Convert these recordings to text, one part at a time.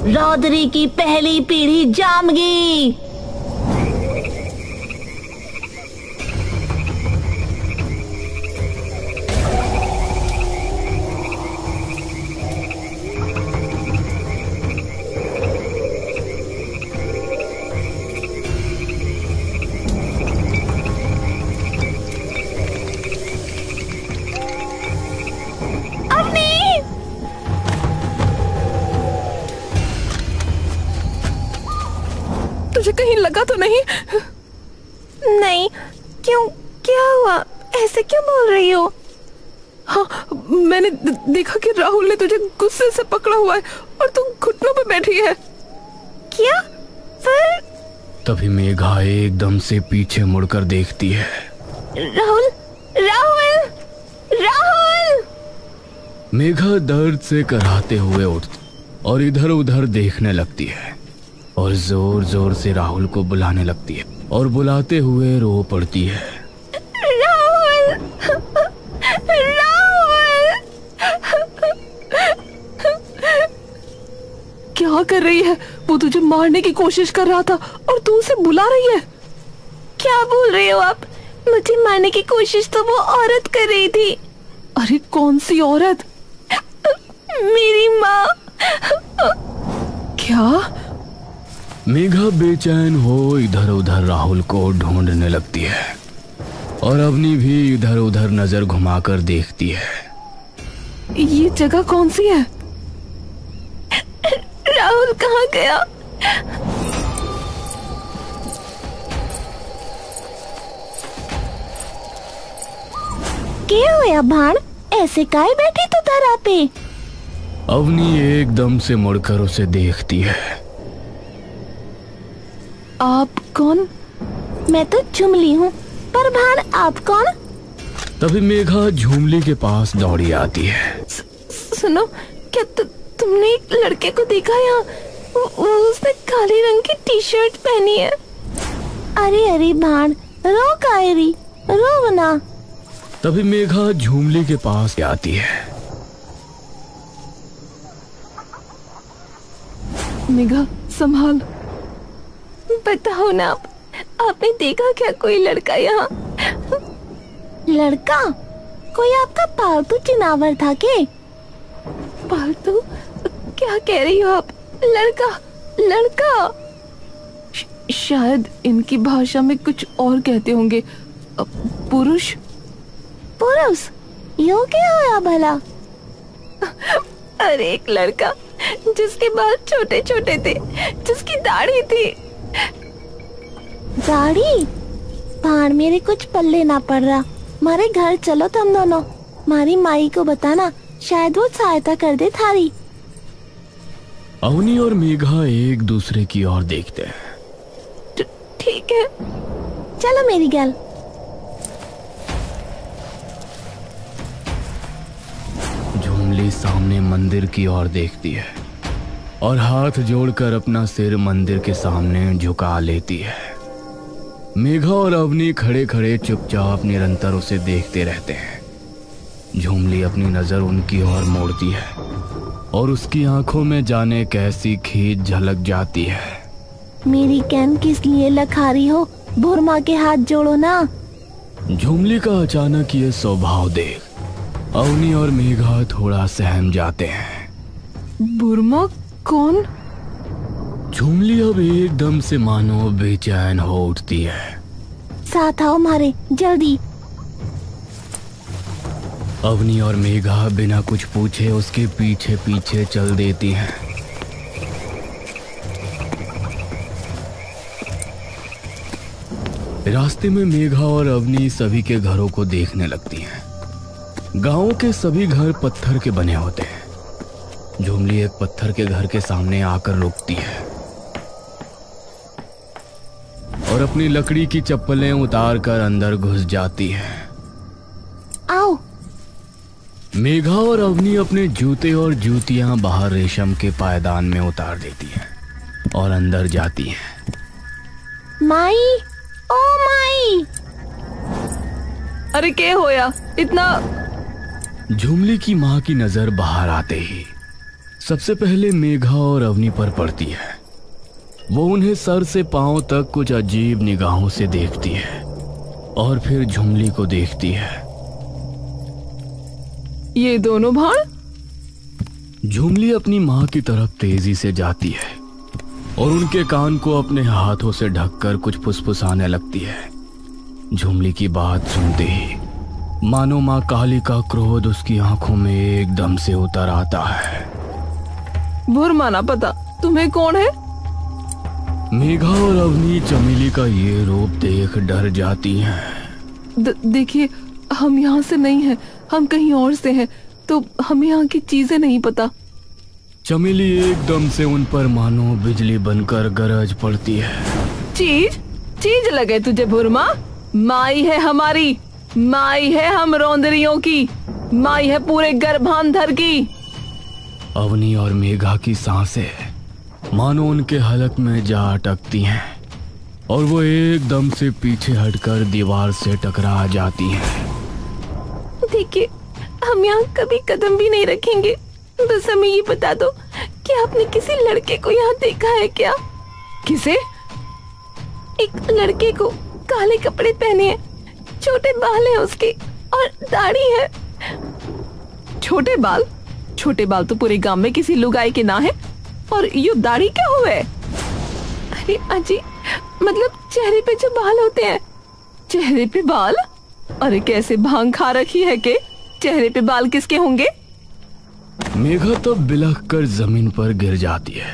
रौदरी की पहली पीढ़ी जाम गई। तुझे कहीं लगा तो नहीं? नहीं। क्यों, क्या हुआ? ऐसे क्यों बोल रही हो? हाँ, मैंने देखा कि राहुल ने तुझे गुस्से से पकड़ा हुआ है और तू घुटनों पे बैठी है। क्या? फिर? तभी मेघा एकदम से पीछे मुड़कर देखती है। राहुल, राहुल, राहुल! मेघा दर्द से कराहते हुए उठती और इधर उधर देखने लगती है और जोर जोर से राहुल को बुलाने लगती है और बुलाते हुए रो पड़ती है। राहुल! राहुल! क्या कर रही है? वो तुझे मारने की कोशिश कर रहा था और तू उसे बुला रही है। क्या बोल रहे हो आप? मुझे मारने की कोशिश तो वो औरत कर रही थी। अरे कौन सी औरत? मेरी माँ। क्या? मेघा बेचैन हो इधर उधर राहुल को ढूंढने लगती है और अवनी भी इधर उधर नजर घुमाकर देखती है। ये जगह कौन सी है? राहुल कहाँ गया? क्या हुआ भाण? ऐसे काहे बैठी तू धरा पे? अवनी एकदम से मुड़कर उसे देखती है। आप कौन? मैं तो झुमली हूँ, पर भाण आप कौन? तभी मेघा झूमली के पास दौड़ी आती है। सुनो, क्या तुमने एक लड़के को देखा यहाँ? उसने काले रंग की टी शर्ट पहनी है। अरे अरे भाण, रो कायरी, रो ना। तभी मेघा झूमली के पास आती है। मेघा संभाल। बताओ ना आप, आपने देखा क्या कोई लड़का यहाँ? लड़का? कोई आपका पालतू चिनावर था के? पालतू? क्या कह रही हो आप? लड़का, लड़का? शायद इनकी भाषा में कुछ और कहते होंगे। पुरुष? पुरुष? यो क्या होया भला? अरे एक लड़का जिसके बाल छोटे छोटे थे, जिसकी दाढ़ी थी। दाढ़ी? भाण मेरे कुछ पल्ले ना पड़ रहा। मारे घर चलो तुम दोनों, मारी माई को बताना, शायद वो सहायता कर दे थारी। अवनी और मेघा एक दूसरे की ओर देखते हैं। ठीक है, चलो मेरी गल। झूमली सामने मंदिर की ओर देखती है और हाथ जोड़कर अपना सिर मंदिर के सामने झुका लेती है। मेघा और अवनी खड़े खड़े चुपचाप निरंतर उसे देखते रहते हैं। झूमली अपनी नजर उनकी ओर मोड़ती है और उसकी आंखों में जाने कैसी खींच झलक जाती है। मेरी कैन किस लिए लखारी हो? बुरमा के हाथ जोड़ो ना। झूमली का अचानक ये स्वभाव देख अवनी और मेघा थोड़ा सहम जाते हैं। बुरमा कौन? झूमली अब एकदम से मानो बेचैन हो उठती है। साथ आओ हमारे, जल्दी। अवनी और मेघा बिना कुछ पूछे उसके पीछे पीछे चल देती हैं। रास्ते में मेघा और अवनी सभी के घरों को देखने लगती हैं। गांवों के सभी घर पत्थर के बने होते हैं। झूमली एक पत्थर के घर के सामने आकर रुकती है और अपनी लकड़ी की चप्पलें उतारकर अंदर घुस जाती है। आओ। मेघा और अवनी अपने जूते और जूतियां बाहर रेशम के पायदान में उतार देती हैं और अंदर जाती हैं। माई, ओ माई! अरे क्या होया? इतना? झूमली की माँ की नजर बाहर आते ही सबसे पहले मेघा और अवनी पर पड़ती है। वो उन्हें सर से पांव तक कुछ अजीब निगाहों से देखती है और फिर झुमली को देखती है। ये दोनों भाड़? झुमली अपनी माँ की तरफ तेजी से जाती है और उनके कान को अपने हाथों से ढककर कुछ फुसफुसाने लगती है। झुमली की बात सुनते ही मानो माँ काली का क्रोध उसकी आंखों में एकदम से उतर आता है। भुरमा ना पता तुम्हें कौन है? मेघा और अवनी चमेली का ये रूप देख डर जाती हैं। देखिए, हम यहाँ से नहीं हैं, हम कहीं और से हैं, तो हमें यहाँ की चीजें नहीं पता। चमेली एकदम से उन पर मानो बिजली बनकर गरज पड़ती है। चीज लगे तुझे भुरमा? माई है हमारी, माई है हम रौंदरियों की, माई है पूरे गर्भांधर की। अवनी और मेघा की सांसें मानो उनके हलक में जा अटकती हैं और वो एकदम से पीछे हटकर दीवार से टकरा जाती हैं। देखिए, हम यहाँ कभी कदम भी नहीं रखेंगे। बस हमें ये बता दो कि आपने किसी लड़के को यहाँ देखा है क्या? किसे? एक लड़के को, काले कपड़े पहने हैं, छोटे बाल हैं उसके और दाढ़ी है। छोटे बाल? छोटे बाल तो पूरे गांव में किसी लुगाई के ना है, और ये दाढ़ी क्या हुए? अरे अजी, मतलब चेहरे पे जो बाल होते हैं। चेहरे पे बाल? अरे कैसे भांग खा रखी है के चेहरे पे बाल किसके होंगे? मेघा तो बिलख कर जमीन पर गिर जाती है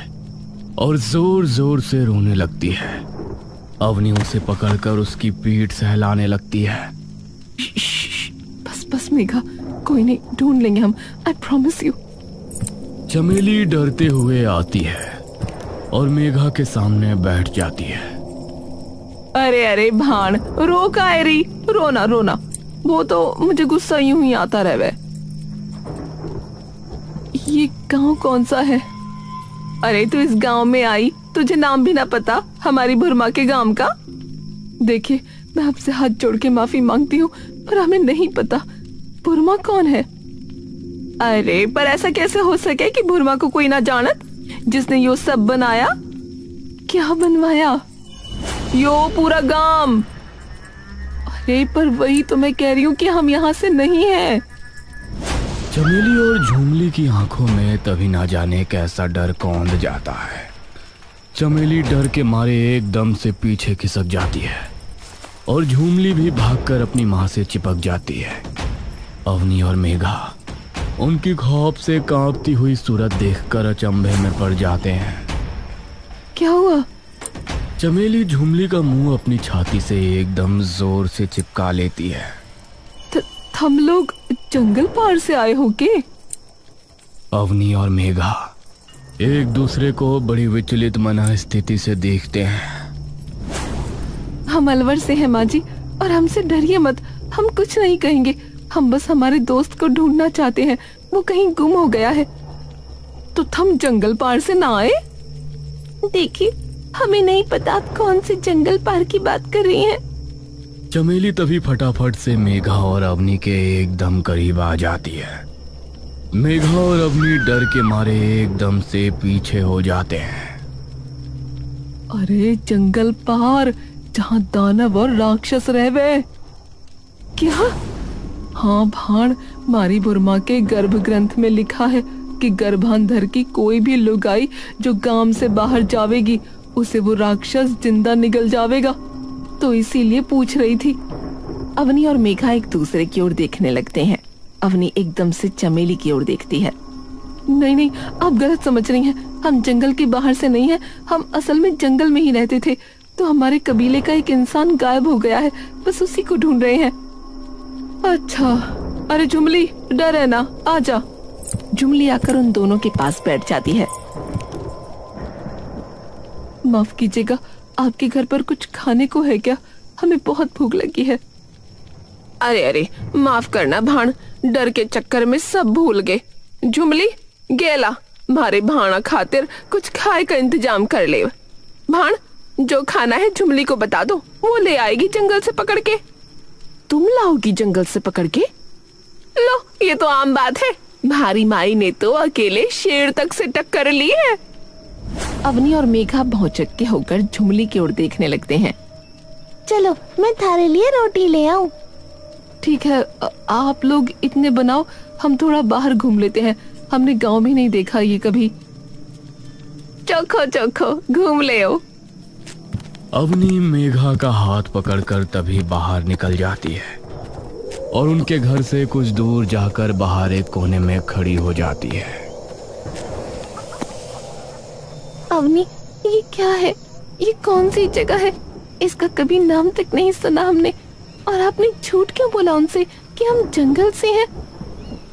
और जोर जोर से रोने लगती है। अवनी उसे पकड़कर उसकी पीठ सहलाने लगती है। बस मेघा, कोई नहीं, ढूंढ लेंगे हम, आई प्रॉमिस यू। चमेली डरते हुए आती है और मेघा के सामने बैठ जाती है। अरे भाण, रो कायरी, रोना, वो तो मुझे गुस्सा यूं ही आता रहे। ये गांव कौन सा है? अरे तू इस गांव में आई, तुझे नाम भी ना पता हमारी भुरमा के गांव का? देखिए, मैं आपसे हाथ जोड़ के माफी मांगती हूँ, पर हमें नहीं पता भुरमा कौन है। अरे पर ऐसा कैसे हो सके कि भुरमा को कोई ना जानत, जिसने यो सब बनाया? क्या बनवाया? यो पूरा गांव। अरे पर वही तो मैं कह रही हूँ कि हम यहाँ से नहीं हैं। चमेली और झुमली की आंखों में तभी ना जाने कैसा डर कौंध जाता है। चमेली डर के मारे एकदम से पीछे खिसक जाती है और झुमली भी भागकर अपनी माँ से चिपक जाती है। अवनी और मेघा उनकी खौफ से कांपती हुई सूरत देखकर अचंभे में पड़ जाते हैं। क्या हुआ? चमेली झुमली का मुंह अपनी छाती से एकदम जोर से चिपका लेती है। हम लोग जंगल पार से आए हो के? अवनी और मेघा एक दूसरे को बड़ी विचलित मन स्थिति से देखते हैं। हम अलवर से हैं माँ जी, और हमसे डरिए मत, हम कुछ नहीं कहेंगे। हम बस हमारे दोस्त को ढूंढना चाहते हैं, वो कहीं गुम हो गया है। तो हम जंगल पार से ना आए? देखिए, हमें नहीं पता आप कौन से जंगल पार की बात कर रही हैं। चमेली तभी फटाफट से मेघा और अवनी के एकदम करीब आ जाती है। मेघा और अवनी डर के मारे एकदम से पीछे हो जाते हैं। अरे जंगल पार, जहाँ दानव और राक्षस रहवे। क्या? हाँ भाण, मारी बुरमा के गर्भ ग्रंथ में लिखा है कि गर्भांधर की कोई भी लुगाई जो गांव से बाहर जावेगी, उसे वो राक्षस जिंदा निगल जावेगा। तो इसीलिए पूछ रही थी। अवनी और मेघा एक दूसरे की ओर देखने लगते हैं। अवनी एकदम से चमेली की ओर देखती है। नहीं, आप गलत समझ रही हैं। हम जंगल के बाहर से नहीं हैं, हम असल में जंगल में ही रहते थे। तो हमारे कबीले का एक इंसान गायब हो गया है, बस उसी को ढूंढ रहे हैं। अच्छा, अरे झुमली, डर है ना, आजा। झुमली आकर उन दोनों के पास बैठ जाती है। माफ कीजिएगा, आपके घर पर कुछ खाने को है क्या? हमें बहुत भूख लगी है। अरे माफ करना भाण, डर के चक्कर में सब भूल गए। झुमली गेला, मारे भाणा खातिर कुछ खाए का इंतजाम कर ले। भाण, जो खाना है झुमली को बता दो, वो ले आएगी जंगल से पकड़ के। तुम लाओगी जंगल से पकड़ के? लो, ये तो आम बात है, भारी माई ने तो अकेले शेर तक से टक्कर ली है। अवनी और मेघा भौचक्के होकर झुमली की ओर देखने लगते हैं। चलो मैं थारे लिए रोटी ले आऊं। ठीक है, आप लोग इतने बनाओ, हम थोड़ा बाहर घूम लेते हैं। हमने गांव भी नहीं देखा ये कभी। चोखो चोखो घूम ले आओ। अवनी मेघा का हाथ पकड़कर तभी बाहर निकल जाती है और उनके घर से कुछ दूर जाकर बाहर एक कोने में खड़ी हो जाती है। अवनी, ये क्या है? ये कौन सी जगह है? इसका कभी नाम तक नहीं सुना हमने। और आपने झूठ क्यों बोला उनसे कि हम जंगल से हैं?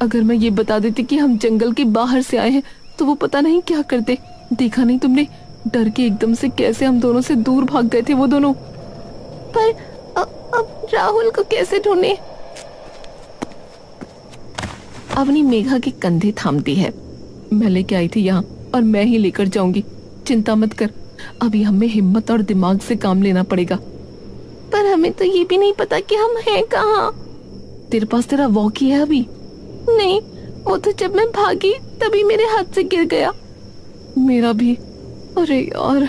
अगर मैं ये बता देती कि हम जंगल के बाहर से आए हैं तो वो पता नहीं क्या करते। देखा नहीं तुमने, डर के एकदम से कैसे हम दोनों से दूर भाग गए थे वो दोनों। पर अब राहुल को कैसे ढूंढे? अवनी मेघा के कंधे थामती है। मैं लेके आई थी यहाँ और मैं ही लेकर जाऊंगी, चिंता मत कर। अभी हमें हिम्मत और दिमाग से काम लेना पड़ेगा। पर हमें तो ये भी नहीं पता कि हम हैं कहाँ। तेरे पास तेरा वॉकी है अभी? नहीं, वो तो जब मैं भागी तभी मेरे हाथ से गिर गया। मेरा भी। अरे यार।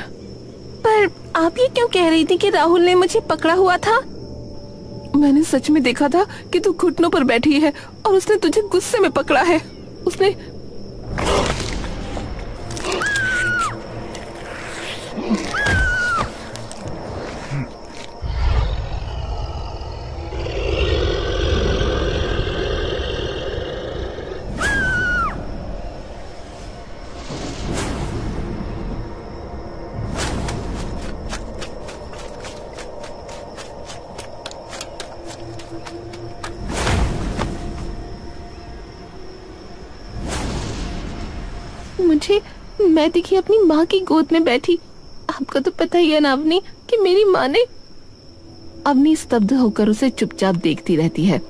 पर आप ये क्यों कह रही थी कि राहुल ने मुझे पकड़ा हुआ था? मैंने सच में देखा था कि तू घुटनों पर बैठी है और उसने तुझे गुस्से में पकड़ा है। उसने मैं दिखी अपनी माँ की गोद में बैठी। आपको तो पता ही है ना अवनी कि मेरी माँ ने। अवनी स्तब्ध होकर उसे चुपचाप देखती रहती है।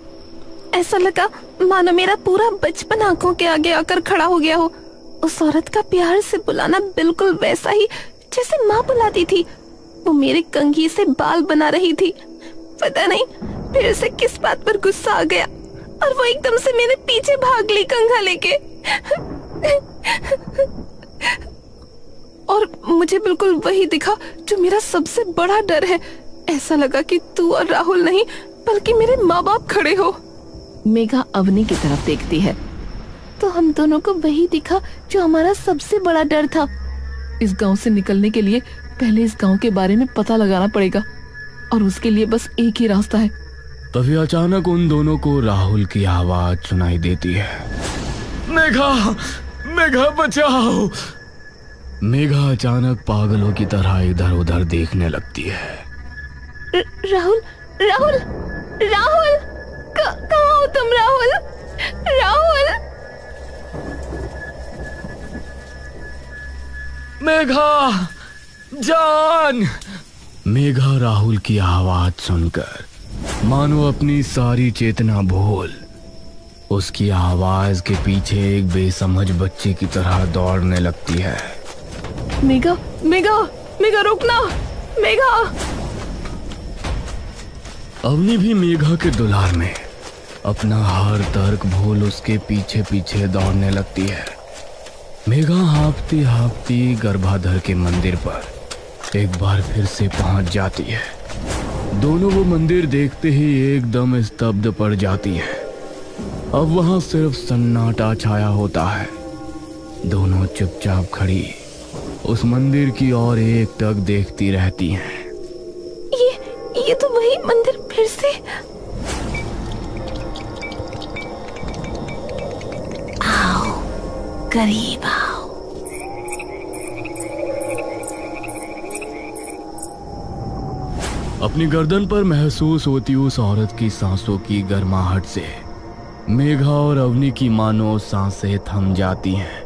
ऐसा लगा मानो मेरा पूरा बचपन आंखों के आगे आकर खड़ा हो गया हो। उस औरत का प्यार से बुलाना बिल्कुल वैसा ही जैसे माँ बुलाती थी। वो मेरे कंघी से बाल बना रही थी। पता नहीं फिर से किस बात पर गुस्सा आ गया और वो एकदम से मेरे पीछे भाग ली कंघा लेके। और मुझे बिल्कुल वही दिखा जो मेरा सबसे बड़ा डर है। ऐसा लगा कि तू और राहुल नहीं बल्कि मेरे माँ बाप खड़े हो। मेघा अवनी की तरफ देखती है। तो हम दोनों को वही दिखा जो हमारा सबसे बड़ा डर था। इस गांव से निकलने के लिए पहले इस गांव के बारे में पता लगाना पड़ेगा और उसके लिए बस एक ही रास्ता है। तभी अचानक उन दोनों को राहुल की आवाज सुनाई देती है। मेघा, मेघा बचाओ। मेघा अचानक पागलों की तरह इधर उधर देखने लगती है। राहुल, राहुल, राहुल, कहाँ हो तुम? राहुल, राहुल। मेघा जान। मेघा राहुल की आवाज सुनकर मानो अपनी सारी चेतना भूल उसकी आवाज के पीछे एक बेसमझ बच्चे की तरह दौड़ने लगती है। मेघा, मेघा, मेघा रुकना, मेघा। अवनी भी मेघा के दुलार में अपना हर तर्क भूल उसके पीछे पीछे दौड़ने लगती है। मेघा हाँफती हाँफती गर्भाधर के मंदिर पर एक बार फिर से पहुंच जाती है। दोनों वो मंदिर देखते ही एकदम स्तब्ध पड़ जाती है। अब वहां सिर्फ सन्नाटा छाया होता है। दोनों चुपचाप खड़ी उस मंदिर की ओर एकटक देखती रहती हैं। ये तो वही मंदिर फिर से। आओ, करीब आओ। अपनी गर्दन पर महसूस होती उस औरत की सांसों की गर्माहट से मेघा और अवनी की मानो सांसें थम जाती हैं।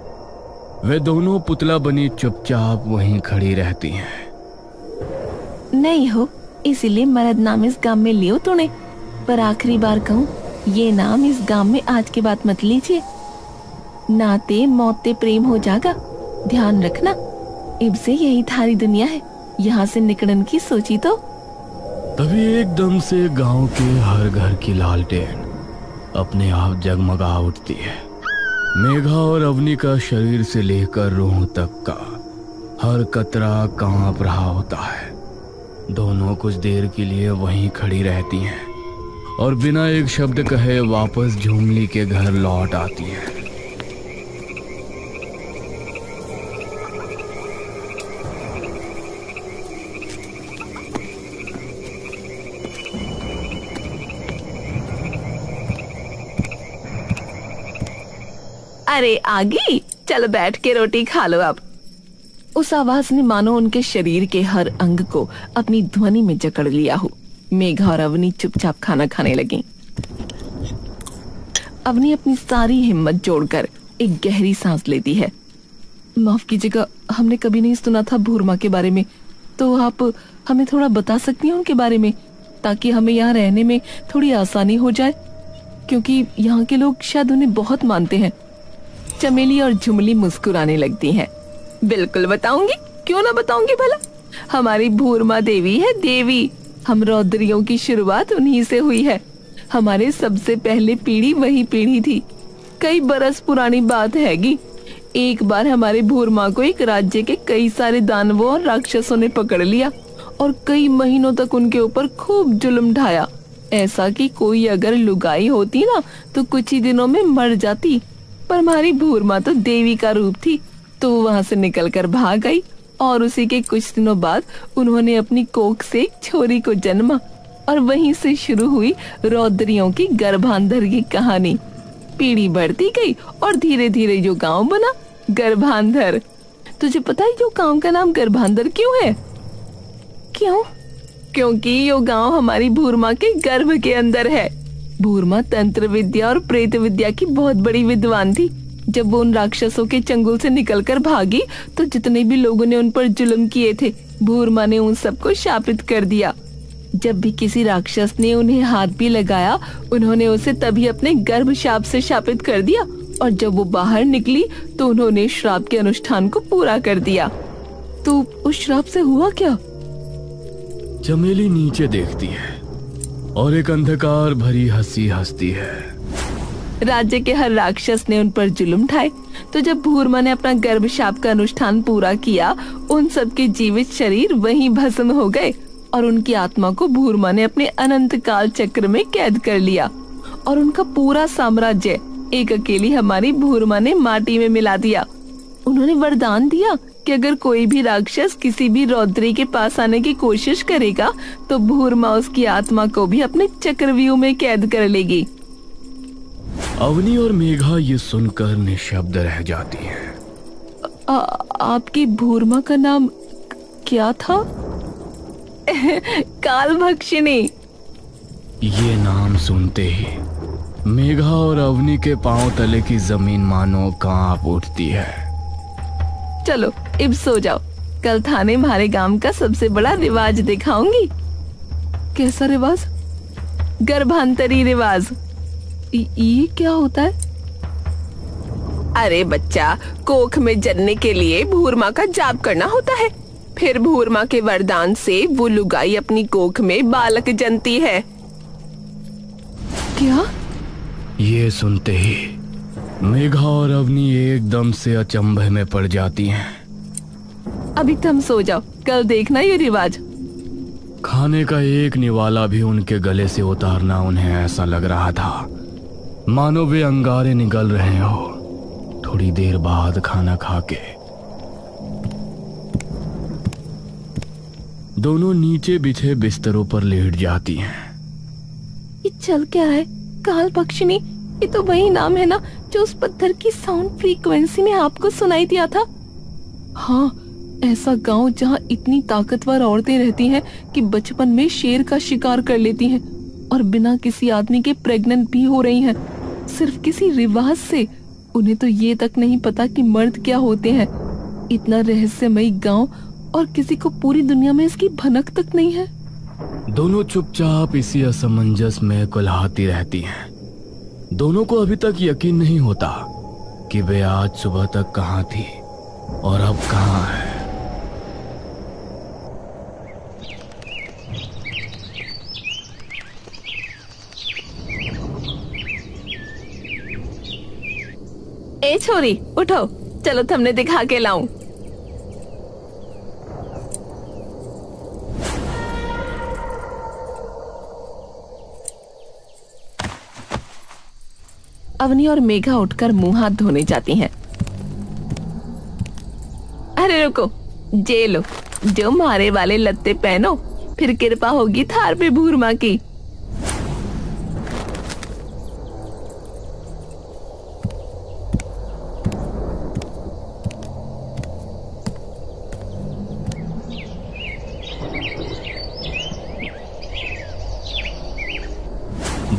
वे दोनों पुतला बनी चुपचाप वहीं खड़ी रहती हैं। नहीं हो इसीलिए मर्द नाम इस गांव में लियो तूने। पर आखिरी बार कहूँ, ये नाम इस गांव में आज के बाद मत लीजिए। नाते मौते प्रेम हो जाएगा। ध्यान रखना, इब से यही थारी दुनिया है। यहाँ से निकलने की सोची तो। तभी एकदम से गांव के हर घर की लालटेन अपने आप जगमगा उठती है मेघा और अवनी का शरीर से लेकर रूह तक का हर कतरा कांप रहा होता है। दोनों कुछ देर के लिए वहीं खड़ी रहती हैं और बिना एक शब्द कहे वापस झुमली के घर लौट आती हैं। अरे आगी, चलो बैठ के रोटी खा लो अब। उस आवाज ने मानो उनके शरीर के हर अंग को अपनी ध्वनि में जकड़ लिया हो। मेघा और अवनी चुपचाप खाना खाने लगी। अवनी अपनी सारी हिम्मत जोड़कर एक गहरी सांस लेती है। माफ कीजिएगा, हमने कभी नहीं सुना था भूरमा के बारे में, तो आप हमें थोड़ा बता सकती हैं उनके बारे में, ताकि हमें यहाँ रहने में थोड़ी आसानी हो जाए, क्योंकि यहाँ के लोग शायद उन्हें बहुत मानते हैं। चमेली और झुमली मुस्कुराने लगती हैं। बिल्कुल बताऊंगी, क्यों ना बताऊंगी भला। हमारी भूरमा देवी है देवी। हम रौद्रियों की शुरुआत उन्हीं से हुई है। हमारे सबसे पहले पीढ़ी वही पीढ़ी थी। कई बरस पुरानी बात हैगी। एक बार हमारे भूरमा को एक राज्य के कई सारे दानवों और राक्षसों ने पकड़ लिया और कई महीनों तक उनके ऊपर खूब जुल्म ढाया। ऐसा कि कोई अगर लुगाई होती ना तो कुछ ही दिनों में मर जाती। पर हमारी भूरमा तो देवी का रूप थी, तो वहां से निकलकर भाग गई और उसी के कुछ दिनों बाद उन्होंने अपनी कोख से एक छोरी को जन्मा और वहीं से शुरू हुई रौद्रियों की गर्भांधर की कहानी। पीढ़ी बढ़ती गई और धीरे धीरे जो गांव बना गर्भांधर। तुझे पता है जो गांव का नाम गर्भांधर क्यों है? क्यों? क्योंकि यो गांव हमारी भूरमा के गर्भ के अंदर है। भूरमा तंत्र विद्या और प्रेत विद्या की बहुत बड़ी विद्वान थी। जब वो उन राक्षसों के चंगुल से निकलकर भागी तो जितने भी लोगों ने उन पर जुल्म किए थे भूरमा ने उन सबको शापित कर दिया। जब भी किसी राक्षस ने उन्हें हाथ भी लगाया उन्होंने उसे तभी अपने गर्भ शाप से शापित कर दिया और जब वो बाहर निकली तो उन्होंने श्राप के अनुष्ठान को पूरा कर दिया। तो उस श्राप से हुआ क्या? चमेली नीचे देखती है और एक अंधकार भरी हंसी हंसती है। राज्य के हर राक्षस ने उन पर जुल्म ढाए, तो जब भूरमा ने अपना गर्भ शाप का अनुष्ठान पूरा किया उन सबके जीवित शरीर वहीं भस्म हो गए और उनकी आत्मा को भूरमा ने अपने अनंत काल चक्र में कैद कर लिया और उनका पूरा साम्राज्य एक अकेली हमारी भूरमा ने माटी में मिला दिया। उन्होंने वरदान दिया कि अगर कोई भी राक्षस किसी भी रौद्री के पास आने की कोशिश करेगा तो भूरमा उसकी आत्मा को भी अपने चक्रव्यूह में कैद कर लेगी। अवनी और मेघा ये सुनकर निशब्द रह जाती हैं। आपकी भूरमा का नाम क्या था? काल भक्षिणी। ये नाम सुनते ही मेघा और अवनी के पांव तले की जमीन मानो कांप उठती है। चलो अब सो जाओ, कल थाने हमारे गांव का सबसे बड़ा रिवाज दिखाऊंगी। कैसा रिवाज? गर्भांतरी रिवाज। ये क्या होता है? अरे बच्चा, कोख में जन्ने के लिए भूरमा का जाप करना होता है। फिर भूरमा के वरदान से वो लुगाई अपनी कोख में बालक जनती है। क्या? ये सुनते ही मेघा और अवनी एकदम से अचंभे में पड़ जाती हैं। अभी तुम सो जाओ, कल देखना ये रिवाज। खाने का एक निवाला भी उनके गले से उतारना उन्हें ऐसा लग रहा था मानो वे अंगारे निगल रहे हो। थोड़ी देर बाद खाना खाके दोनों नीचे बिछे बिस्तरों पर लेट जाती हैं। ये चल क्या रहा है? काल भक्षिणी, ये तो वही नाम है ना जो उस पत्थर की साउंड फ्रीक्वेंसी में आपको सुनाई दिया था। हाँ, ऐसा गांव जहाँ इतनी ताकतवर औरतें रहती हैं कि बचपन में शेर का शिकार कर लेती हैं और बिना किसी आदमी के प्रेग्नेंट भी हो रही हैं, सिर्फ किसी रिवाज से। उन्हें तो ये तक नहीं पता कि मर्द क्या होते हैं। इतना रहस्यमयी गांव और किसी को पूरी दुनिया में इसकी भनक तक नहीं है। दोनों चुपचाप इसी असमंजस में कुल्हाती रहती हैं। दोनों को अभी तक यकीन नहीं होता कि वे आज सुबह तक कहाँ थी और अब कहाँ है। छोरी उठो, चलो तुमने दिखा के लाऊं। अवनी और मेघा उठकर मुंह हाथ धोने जाती हैं। अरे रुको, जे लो, जो मारे वाले लत्ते पहनो, फिर कृपा होगी थार पे भूरमा की।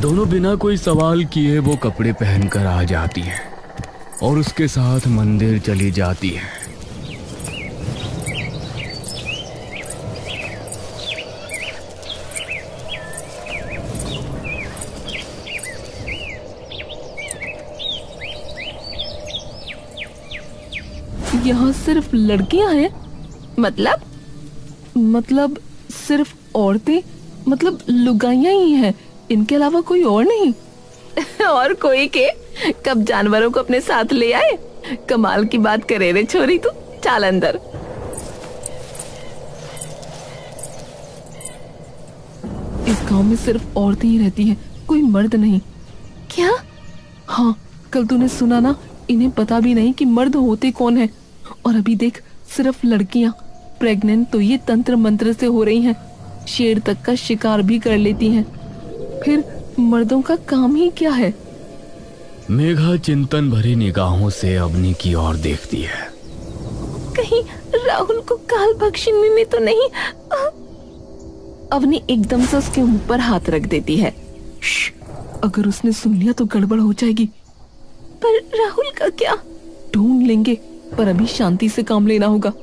दोनों बिना कोई सवाल किए वो कपड़े पहनकर आ जाती हैं और उसके साथ मंदिर चली जाती हैं। यहाँ सिर्फ लड़कियां हैं? मतलब सिर्फ औरतें, मतलब लुगाइयां ही हैं, इनके अलावा कोई और नहीं? और कोई के? कब जानवरों को अपने साथ ले आए? कमाल की बात करे रे छोरी तू, चल अंदर। इस गांव में सिर्फ औरतें ही रहती हैं, कोई मर्द नहीं। क्या? हाँ, कल तूने सुना ना, इन्हें पता भी नहीं कि मर्द होते कौन है। और अभी देख, सिर्फ लड़कियां प्रेग्नेंट तो ये तंत्र मंत्र से हो रही हैं, शेर तक का शिकार भी कर लेती हैं। फिर मर्दों का काम ही क्या है? मेघा चिंतन भरी निगाहों से अवनी की ओर देखती है। कहीं राहुल को काल भक्षिणी ने तो नहीं? अवनी एकदम से उसके मुंह पर हाथ रख देती है। अगर उसने सुन लिया तो गड़बड़ हो जाएगी। पर राहुल का क्या? ढूंढ लेंगे, पर अभी शांति से काम लेना होगा।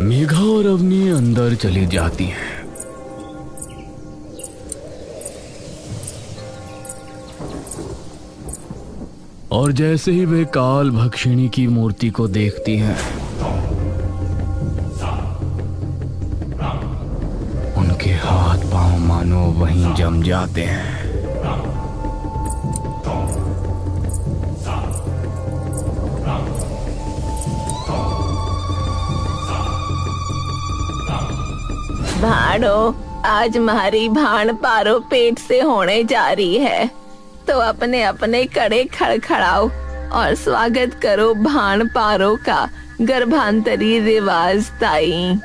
मेघा और अवनी अंदर चली जाती हैं। और जैसे ही वे काल भक्षिणी की मूर्ति को देखती हैं, उनके हाथ पांव मानो वहीं जम जाते हैं। भाड़ो, आज हमारी भाण पारो पेट से होने जा रही है, तो अपने अपने कड़े खड़खड़ाओ और स्वागत करो भाण पारो का गर्भांतरी रिवाज ताई।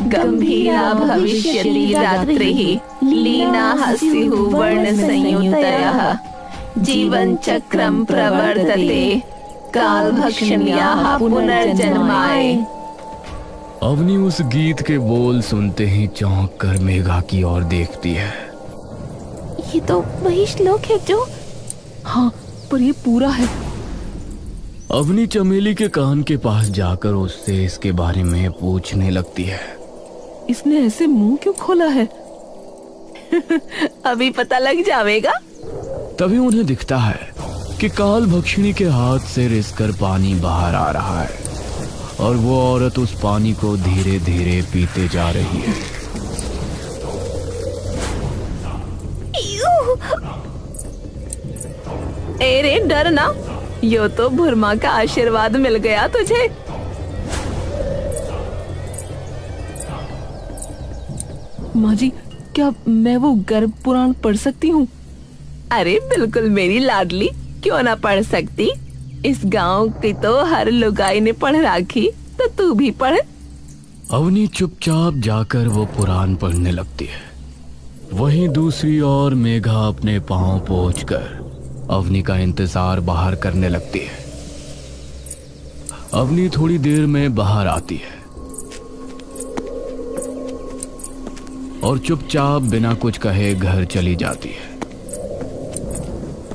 गंभीरा भविष्यति रात्रिः लीना हस्युः वर्ण संयुतयः जीवन चक्रम प्रवर्तते काल भक्षण्याः पुनर्जन्माय। अवनी उस गीत के बोल सुनते ही चौंक कर मेघा की ओर देखती है। ये तो वही श्लोक है जो... हाँ, पर ये पूरा है। अवनी चमेली के कान के पास जाकर उससे इसके बारे में पूछने लगती है। इसने ऐसे मुंह क्यों खोला है? अभी पता लग जाएगा। तभी उन्हें दिखता है कि काल भक्षिणी के हाथ से रिसकर पानी बाहर आ रहा है और वो औरत उस पानी को धीरे धीरे पीते जा रही है। अरे डर ना, यो तो भुरमा का आशीर्वाद मिल गया तुझे। माँ जी, क्या मैं वो गर्भ पुराण पढ़ सकती हूँ? अरे बिल्कुल मेरी लाडली, क्यों ना पढ़ सकती। इस गांव की तो हर लुगाई ने पढ़ राखी, तो तू भी पढ़। अवनी चुपचाप जाकर वो पुराण पढ़ने लगती है। वहीं दूसरी ओर मेघा अपने पांव पोंछकर अवनी का इंतजार बाहर करने लगती है। अवनी थोड़ी देर में बाहर आती है और चुपचाप बिना कुछ कहे घर चली जाती है।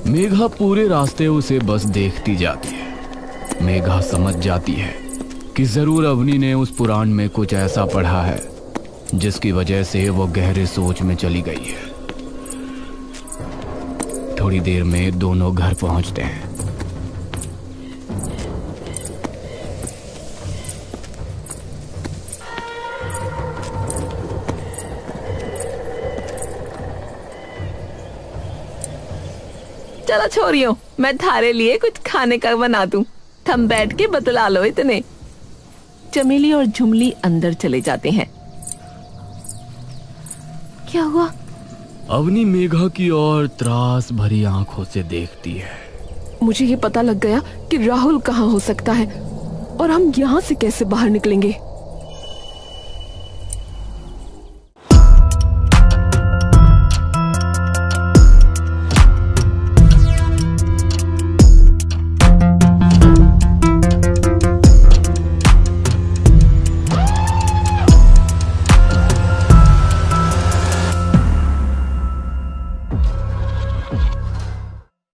मेघा पूरे रास्ते उसे बस देखती जाती है। मेघा समझ जाती है कि जरूर अवनी ने उस पुराण में कुछ ऐसा पढ़ा है जिसकी वजह से वो गहरे सोच में चली गई है। थोड़ी देर में दोनों घर पहुंचते हैं। चलो छोरियो, मैं थारे लिए कुछ खाने का बना दूं। थम बैठ के बतला लो इतने। चमेली और झुमली अंदर चले जाते हैं। क्या हुआ? अवनी मेघा की ओर त्रास भरी आंखों से देखती है। मुझे ये पता लग गया कि राहुल कहाँ हो सकता है और हम यहाँ से कैसे बाहर निकलेंगे।